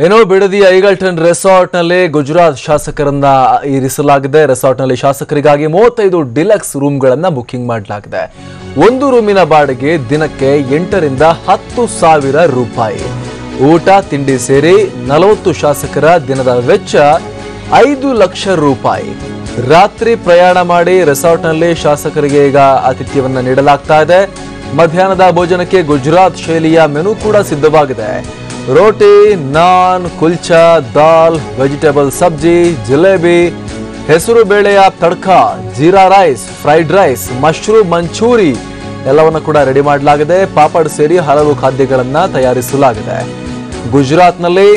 ಏನೋ ಬಿಡದಿ ಐಗಲ್ಟನ್ ರೆಸಾರ್ಟ್ ನಲ್ಲಿ ಗುಜರಾತ್ ಶಾಸಕರನ್ನ ಇರಿಸಲಾಗಿದೆ. ರೆಸಾರ್ಟ್ ನಲ್ಲಿ ಶಾಸಕರಿಗಾಗಿ 35 ಡಿಲಕ್ಸ್ ರೂಮ್ಗಳನ್ನ ಬುಕಿಂಗ್ ಮಾಡಲಾಗಿದೆ. ಒಂದು ರೂಮಿನ ಬಾಡಿಗೆ ದಿನಕ್ಕೆ 8 ರಿಂದ 10 ಸಾವಿರ ರೂಪಾಯಿ. ಊಟ ತಿಂಡಿ ಸೇರಿ 40 ಶಾಸಕರ ದಿನದ ವೆಚ್ಚ 5 ಲಕ್ಷ ರೂಪಾಯಿ. ರಾತ್ರಿ ಪ್ರಯಾಣ ಮಾಡಿ ರೆಸಾರ್ಟ್ ನಲ್ಲಿ ಶಾಸಕರಿಗೆ ಈಗ ಆತಿಥ್ಯವನ್ನ ನೀಡಲಾಗ್ತಾ ಇದೆ. ಮಧ್ಯಾಹ್ನದ ಭೋಜನಕ್ಕೆ ಗುಜರಾತ್ ಶೈಲಿಯ ಮೆನು ಕೂಡ ಸಿದ್ಧವಾಗಿದೆ. ರೋಟಿ, ನಾನ್, ಕುಲ್ಚಾ, ದಾಲ್, ವೆಜಿಟೇಬಲ್ ಸಬ್ಜಿ, ಜಿಲೇಬಿ, ಹೆಸರು ಬೇಳೆಯ tadka, jeera rice, fried rice, mushroom manchurian ಎಲ್ಲವನ್ನ ಕೂಡ ರೆಡಿ ಮಾಡಲಾಗಿದೆ. ಪಾಪಡ್ ಸೇರಿ ಹಲವು ಖಾದ್ಯಗಳನ್ನ ತಯಾರಿಸಲಾಗಿದೆ. ಗುಜರಾತ್ನಲ್ಲಿ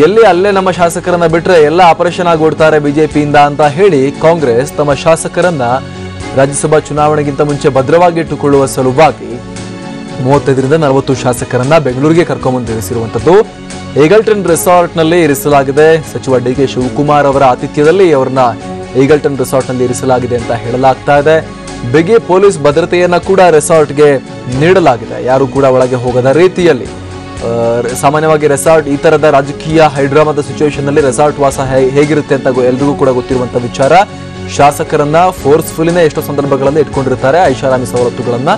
ಎಲ್ಲಿ ಅಲ್ಲೇ ನಮ್ಮ ಶಾಸಕರನ್ನ ಬಿಟ್ರೆ ಎಲ್ಲ ಆಪರೇಷನ್ ಆಗೋಡ್ತಾರೆ ಬಿಜೆಪಿಯಿಂದ ಅಂತ ಹೇಳಿ ಕಾಂಗ್ರೆಸ್ ತಮ್ಮ ಶಾಸಕರನ್ನ ರಾಜ್ಯಸಭಾ ಚುನಾವಣೆಗಿಂತ ಮುಂಚೆ ಭದ್ರವಾಗಿ ಇಟ್ಟುಕೊಳ್ಳುವ ಸಲುವಾಗಿ 35 ರಿಂದ 40 ಶಾಸಕರನ್ನ ಬೆಂಗಳೂರಿಗೆ ಕರ್ಕೊಂಡ್ಬಂದು ಇರಿಸಿರುವಂತದ್ದು. ಈಗಲ್ಟನ್ ರೆಸಾರ್ಟ್ ನಲ್ಲಿ ಇರಿಸಲಾಗಿದೆ. ಸಚಿವ ಡಿ.ಕೆ. ಶಿವಕುಮಾರ್ ಅವರ ಆತಿಥ್ಯದಲ್ಲಿ ಅವರನ್ನ ಈಗಲ್ಟನ್ ರೆಸಾರ್ಟ್ ನಲ್ಲಿ ಇರಿಸಲಾಗಿದೆ ಅಂತ ಹೇಳಲಾಗ್ತಾ ಇದೆ. ಬಿಗಿ ಪೊಲೀಸ್ ಭದ್ರತೆಯನ್ನ ಕೂಡ ರೆಸಾರ್ಟ್ಗೆ ನೀಡಲಾಗಿದೆ. ಯಾರು ಕೂಡ ಒಳಗೆ ಹೋಗದ ರೀತಿಯಲ್ಲಿ. ಸಾಮಾನ್ಯವಾಗಿ ರೆಸಾರ್ಟ್ ಈ ತರದ ರಾಜಕೀಯ ಹೈಡ್ರಾಮಾದ ಸಿಚುವೇಶನ್ ನಲ್ಲಿ ರೆಸಾರ್ಟ್ ವಾಸ ಹೇಗಿರುತ್ತೆ ಅಂತ ಎಲ್ರಿಗೂ ಕೂಡ ಗೊತ್ತಿರುವಂತ ವಿಚಾರ. ಶಾಸಕರನ್ನ ಫೋರ್ಸ್ಫುಲಿನೇ ಎಷ್ಟೋ ಸಂದರ್ಭಗಳಲ್ಲಿ ಇಟ್ಕೊಂಡಿರ್ತಾರೆ, ಐಷಾರಾಮಿ ಸವಲತ್ತುಗಳನ್ನ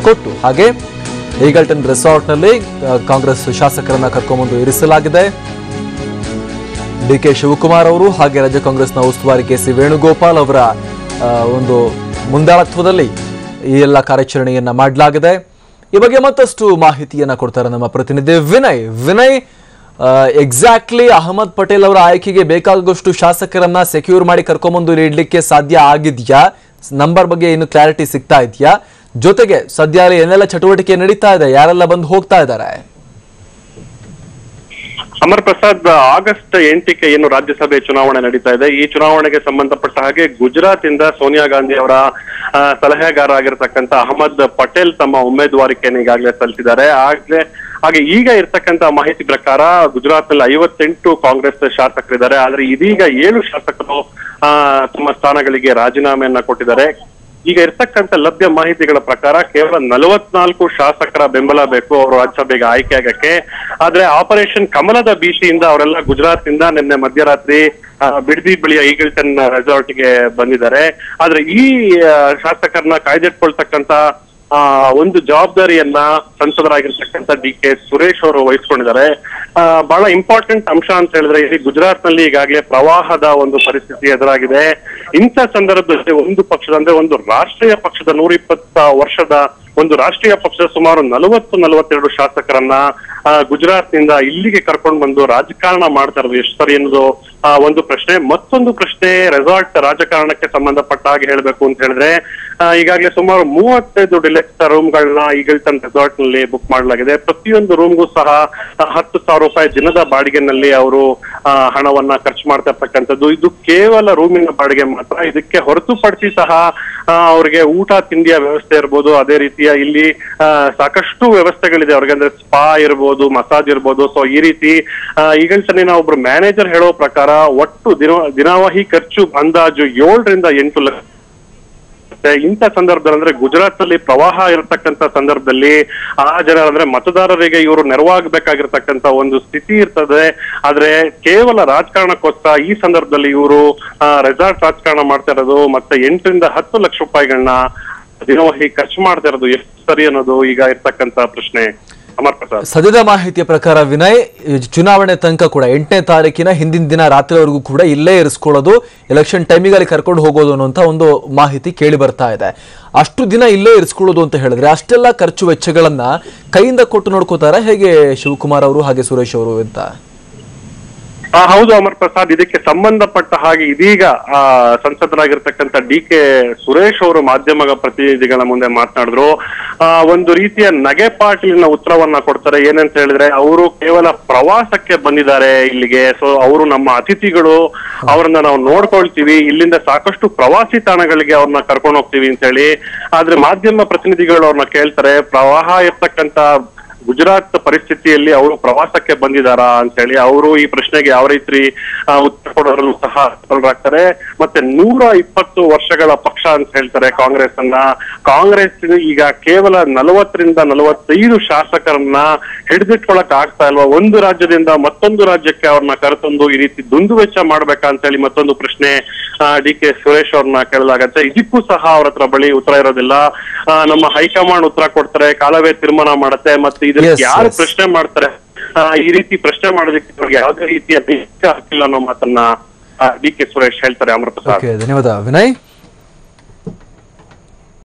ಕೊಟ್ಟು. ಹಾಗೆ ಈಗಲ್ಟನ್ ರೆಸಾರ್ಟ್ ನಲ್ಲಿ ಕಾಂಗ್ರೆಸ್ ಶಾಸಕರನ್ನ ಕರ್ಕೊಂಡ್ಬಂದು ಇರಿಸಲಾಗಿದೆ. ಡಿ.ಕೆ. ಶಿವಕುಮಾರ್ ಅವರು ಹಾಗೆ ರಾಜ್ಯ ಕಾಂಗ್ರೆಸ್ನ ಉಸ್ತುವಾರಿ ಕೆ.ಸಿ. ವೇಣುಗೋಪಾಲ್ ಅವರ ಒಂದು ಮುಂದಾಳತ್ವದಲ್ಲಿ ಈ ಎಲ್ಲ ಕಾರ್ಯಾಚರಣೆಯನ್ನ ಮಾಡಲಾಗಿದೆ. ಈ ಬಗ್ಗೆ ಮತ್ತಷ್ಟು ಮಾಹಿತಿಯನ್ನ ಕೊಡ್ತಾರೆ ನಮ್ಮ ಪ್ರತಿನಿಧಿ ವಿನಯ್. ಎಕ್ಸಾಕ್ಟ್ಲಿ ಅಹಮದ್ ಪಟೇಲ್ ಅವರ ಆಯ್ಕೆಗೆ ಬೇಕಾಗುವಷ್ಟು ಶಾಸಕರನ್ನ ಸೆಕ್ಯೂರ್ ಮಾಡಿ ಕರ್ಕೊಂಡ್ಬಂದು ನೀಡಲಿಕ್ಕೆ ಸಾಧ್ಯ ಆಗಿದ್ಯಾ? ನಂಬರ್ ಬಗ್ಗೆ ಇನ್ನು ಕ್ಲಾರಿಟಿ ಸಿಗ್ತಾ ಇದೆಯಾ? ಜೊತೆಗೆ ಸದ್ಯ ಏನೆಲ್ಲ ಚಟುವಟಿಕೆ ನಡೀತಾ ಇದೆ, ಯಾರೆಲ್ಲ ಬಂದು ಹೋಗ್ತಾ ಇದ್ದಾರೆ? ಅಮರ್ ಪ್ರಸಾದ್, ಆಗಸ್ಟ್ 8ಕ್ಕೆ ಏನು ರಾಜ್ಯಸಭೆ ಚುನಾವಣೆ ನಡೀತಾ ಇದೆ. ಈ ಚುನಾವಣೆಗೆ ಸಂಬಂಧಪಟ್ಟ ಹಾಗೆ ಗುಜರಾತ್ ಇಂದ ಸೋನಿಯಾ ಗಾಂಧಿ ಅವರ ಸಲಹೆಗಾರ ಆಗಿರ್ತಕ್ಕಂಥ ಅಹಮದ್ ಪಟೇಲ್ ತಮ್ಮ ಉಮೇದುವಾರಿಕೆಯನ್ನು ಈಗಾಗಲೇ ಸಲ್ಲಿಸಿದ್ದಾರೆ. ಹಾಗೆ ಈಗ ಇರ್ತಕ್ಕಂಥ ಮಾಹಿತಿ ಪ್ರಕಾರ ಗುಜರಾತ್ ನಲ್ಲಿ 58 ಕಾಂಗ್ರೆಸ್ ಶಾಸಕರಿದ್ದಾರೆ. ಆದ್ರೆ ಇದೀಗ 7 ಶಾಸಕರು ತಮ್ಮ ಸ್ಥಾನಗಳಿಗೆ ರಾಜೀನಾಮೆಯನ್ನ ಕೊಟ್ಟಿದ್ದಾರೆ. ಈಗ ಇರ್ತಕ್ಕಂಥ ಲಭ್ಯ ಮಾಹಿತಿಗಳ ಪ್ರಕಾರ ಕೇವಲ 44 ಶಾಸಕರ ಬೆಂಬಲ ಬೇಕು ಅವರು ರಾಜ್ಯಸಭೆಗೆ ಆಯ್ಕೆ ಆಗಕ್ಕೆ. ಆದ್ರೆ ಆಪರೇಷನ್ ಕಮಲದ ಭೀತಿಯಿಂದ ಅವರೆಲ್ಲ ಗುಜರಾತ್ ಇಂದ ನಿನ್ನೆ ಮಧ್ಯರಾತ್ರಿ ಬಿಡದಿ ಬಳಿಯ ಈಗಲ್ಟನ್ ರೆಸಾರ್ಟ್ಗೆ ಬಂದಿದ್ದಾರೆ. ಆದ್ರೆ ಈ ಶಾಸಕರನ್ನ ಕಾಯ್ದಿಟ್ಕೊಳ್ತಕ್ಕಂತ ಒಂದು ಜವಾಬ್ದಾರಿಯನ್ನ ಸಂಸದರಾಗಿರ್ತಕ್ಕಂಥ ಡಿ.ಕೆ. ಸುರೇಶ್ ಅವರು ವಹಿಸ್ಕೊಂಡಿದ್ದಾರೆ. ಬಹಳ ಇಂಪಾರ್ಟೆಂಟ್ ಅಂಶ ಅಂತ ಹೇಳಿದ್ರೆ, ಇಲ್ಲಿ ಗುಜರಾತ್ ನಲ್ಲಿ ಈಗಾಗಲೇ ಪ್ರವಾಹದ ಒಂದು ಪರಿಸ್ಥಿತಿ ಎದುರಾಗಿದೆ. ಇಂಥ ಸಂದರ್ಭದಲ್ಲಿ ಒಂದು ಪಕ್ಷದ ಅಂದ್ರೆ ಒಂದು ರಾಷ್ಟ್ರೀಯ ಪಕ್ಷದ 120 ವರ್ಷದ ಒಂದು ರಾಷ್ಟ್ರೀಯ ಪಕ್ಷದ ಸುಮಾರು 40-42 ಶಾಸಕರನ್ನ ಗುಜರಾತ್ ನಿಂದ ಇಲ್ಲಿಗೆ ಕರ್ಕೊಂಡು ಬಂದು ರಾಜಕಾರಣ ಮಾಡ್ತಾ ಇರೋದು ಎಷ್ಟು ಸರಿ ಅನ್ನೋದು ಒಂದು ಪ್ರಶ್ನೆ. ಮತ್ತೊಂದು ಪ್ರಶ್ನೆ, ರೆಸಾರ್ಟ್ ರಾಜಕಾರಣಕ್ಕೆ ಸಂಬಂಧಪಟ್ಟ ಹಾಗೆ ಹೇಳ್ಬೇಕು ಅಂತ ಹೇಳಿದ್ರೆ, ಈಗಾಗಲೇ ಸುಮಾರು 35 ಡಿಲೆಕ್ಸ್ ರೂಮ್ಗಳನ್ನ ಈಗಲ್ಟನ್ ರೆಸಾರ್ಟ್ ನಲ್ಲಿ ಬುಕ್ ಮಾಡಲಾಗಿದೆ. ಪ್ರತಿಯೊಂದು ರೂಮ್ಗೂ ಸಹ 10,000 ರೂಪಾಯಿ ದಿನದ ಬಾಡಿಗೆನಲ್ಲಿ ಅವರು ಹಣವನ್ನ ಖರ್ಚು ಮಾಡ್ತಾ ಇರ್ತಕ್ಕಂಥದ್ದು. ಇದು ಕೇವಲ ರೂಮಿನ ಬಾಡಿಗೆ ಮಾತ್ರ. ಇದಕ್ಕೆ ಹೊರತುಪಡಿಸಿ ಸಹ ಅವ್ರಿಗೆ ಊಟ ತಿಂಡಿಯ ವ್ಯವಸ್ಥೆ ಇರ್ಬೋದು. ಅದೇ ರೀತಿಯ ಇಲ್ಲಿ ಸಾಕಷ್ಟು ವ್ಯವಸ್ಥೆಗಳಿದೆ ಅವ್ರಿಗೆ, ಅಂದ್ರೆ ಸ್ಪಾ ಇರ್ಬೋದು, ಮಸಾಜ್ ಇರ್ಬೋದು. ಸೊ ಈ ರೀತಿ ಈಗಲ್ಟನ್ನಿನ ಒಬ್ರು ಮ್ಯಾನೇಜರ್ ಹೇಳೋ ಪ್ರಕಾರ ಒಟ್ಟು ದಿನವಹಿ ಖರ್ಚು ಅಂದಾಜು 7 ರಿಂದ 8 ಲಕ್ಷ. ಇಂಥ ಸಂದರ್ಭದಲ್ಲಿ ಅಂದ್ರೆ ಗುಜರಾತ್ ನಲ್ಲಿ ಪ್ರವಾಹ ಇರತಕ್ಕಂತ ಸಂದರ್ಭದಲ್ಲಿ ಆ ಜನ ಅಂದ್ರೆ ಮತದಾರರಿಗೆ ಇವರು ನೆರವಾಗಬೇಕಾಗಿರ್ತಕ್ಕಂತ ಒಂದು ಸ್ಥಿತಿ ಇರ್ತದೆ. ಆದ್ರೆ ಕೇವಲ ರಾಜಕಾರಣಕ್ಕೋಸ್ಕರ ಈ ಸಂದರ್ಭದಲ್ಲಿ ಇವರು ರೆಸಾರ್ಟ್ ರಾಜಕಾರಣ ಮಾಡ್ತಾ ಇರೋದು, ಮತ್ತೆ 8 ರಿಂದ 10 ಲಕ್ಷ ರೂಪಾಯಿಗಳನ್ನ ದಿನವಹಿ ಖರ್ಚು ಮಾಡ್ತಾ ಇರೋದು ಎಷ್ಟು ಸರಿ ಅನ್ನೋದು ಈಗ ಇರ್ತಕ್ಕಂತ ಪ್ರಶ್ನೆ. ಅಮರ್ ಪ್ರಸಾದ್, ಸದ್ಯದ ಮಾಹಿತಿಯ ಪ್ರಕಾರ ವಿನಯ್, ಚುನಾವಣೆ ತನಕ ಕೂಡ 8ನೇ ತಾರೀಕಿನ ಹಿಂದಿನ ದಿನ ರಾತ್ರಿವರೆಗೂ ಕೂಡ ಇಲ್ಲೇ ಇರಿಸ್ಕೊಳ್ಳೋದು, ಎಲೆಕ್ಷನ್ ಟೈಮಿಗಲ್ಲಿ ಕರ್ಕೊಂಡು ಹೋಗೋದು ಅನ್ನುವಂಥ ಒಂದು ಮಾಹಿತಿ ಕೇಳಿ ಬರ್ತಾ ಇದೆ. ಅಷ್ಟು ದಿನ ಇಲ್ಲೇ ಇರಿಸ್ಕೊಳ್ಳೋದು ಅಂತ ಹೇಳಿದ್ರೆ ಅಷ್ಟೆಲ್ಲ ಖರ್ಚು ವೆಚ್ಚಗಳನ್ನ ಕೈಯಿಂದ ಕೊಟ್ಟು ನೋಡ್ಕೋತಾರ ಹೇಗೆ ಶಿವಕುಮಾರ್ ಅವರು ಹಾಗೆ ಸುರೇಶ್ ಅವರು ಅಂತ? ಹೌದು ಅಮರ್ ಪ್ರಸಾದ್, ಇದಕ್ಕೆ ಸಂಬಂಧಪಟ್ಟ ಹಾಗೆ ಇದೀಗ ಸಂಸದರಾಗಿರ್ತಕ್ಕಂಥ ಡಿ.ಕೆ. ಸುರೇಶ್ ಅವರು ಮಾಧ್ಯಮ ಪ್ರತಿನಿಧಿಗಳ ಮುಂದೆ ಮಾತನಾಡಿದ್ರು. ಒಂದು ರೀತಿಯ ನಗೆಪಾಟಿನ ಉತ್ತರವನ್ನ ಕೊಡ್ತಾರೆ. ಏನಂತ ಹೇಳಿದ್ರೆ, ಅವರು ಕೇವಲ ಪ್ರವಾಸಕ್ಕೆ ಬಂದಿದ್ದಾರೆ ಇಲ್ಲಿಗೆ. ಸೊ ಅವರು ನಮ್ಮ ಅತಿಥಿಗಳು, ಅವ್ರನ್ನ ನಾವು ನೋಡ್ಕೊಳ್ತೀವಿ, ಇಲ್ಲಿಂದ ಸಾಕಷ್ಟು ಪ್ರವಾಸಿ ತಾಣಗಳಿಗೆ ಅವ್ರನ್ನ ಕರ್ಕೊಂಡು ಹೋಗ್ತೀವಿ ಅಂತ ಹೇಳಿ. ಆದ್ರೆ ಮಾಧ್ಯಮ ಪ್ರತಿನಿಧಿಗಳು ಅವ್ರನ್ನ ಕೇಳ್ತಾರೆ, ಪ್ರವಾಹ ಇರ್ತಕ್ಕಂಥ ಗುಜರಾತ್ ಪರಿಸ್ಥಿತಿಯಲ್ಲಿ ಅವರು ಪ್ರವಾಸಕ್ಕೆ ಬಂದಿದಾರಾ ಅಂತ ಹೇಳಿ ಅವರು ಈ ಪ್ರಶ್ನೆಗೆ ಯಾವ ರೀತಿ ಉತ್ತರ ಕೊಡೋದ್ರಲ್ಲೂ ಸಹ ವಿಫಲರಾಗ್ತಾರೆ. ಮತ್ತೆ 120 ವರ್ಷಗಳ ಪಕ್ಷ ಅಂತ ಹೇಳ್ತಾರೆ ಕಾಂಗ್ರೆಸ್ ಅನ್ನ. ಕಾಂಗ್ರೆಸ್ ಈಗ ಕೇವಲ 40ರಿಂದ 45 ಶಾಸಕರನ್ನ ಹಿಡಿದಿಟ್ಕೊಳಕ್ ಆಗ್ತಾ ಇಲ್ವಾ? ಒಂದು ರಾಜ್ಯದಿಂದ ಮತ್ತೊಂದು ರಾಜ್ಯಕ್ಕೆ ಅವ್ರನ್ನ ಕರೆತಂದು ಈ ರೀತಿ ದುಂದುವೆಚ್ಚ ಮಾಡ್ಬೇಕಾ ಅಂತ ಹೇಳಿ ಮತ್ತೊಂದು ಪ್ರಶ್ನೆ DK ಸುರೇಶ್ ಅವ್ರನ್ನ ಕೇಳಲಾಗತ್ತೆ. ಇದಕ್ಕೂ ಸಹ ಅವ್ರ ಹತ್ರ ಬಳಿ ಉತ್ತರ ಇರೋದಿಲ್ಲ. ನಮ್ಮ ಹೈಕಮಾಂಡ್ ಉತ್ತರ ಕೊಡ್ತಾರೆ, ಕಾಲವೇ ತೀರ್ಮಾನ ಮಾಡುತ್ತೆ. ಮತ್ತೆ ಇದಕ್ಕೆ ಯಾರು ಪ್ರಶ್ನೆ ಮಾಡ್ತಾರೆ, ಈ ರೀತಿ ಪ್ರಶ್ನೆ ಮಾಡೋದಕ್ಕೆ ಯಾವುದೇ ರೀತಿಯ ಬೇಗ ಹಾಕಿಲ್ಲ ಅನ್ನೋ ಮಾತನ್ನ DK ಸುರೇಶ್ ಹೇಳ್ತಾರೆ. ಅಮೃತ. ಧನ್ಯವಾದ ವಿನಯ್.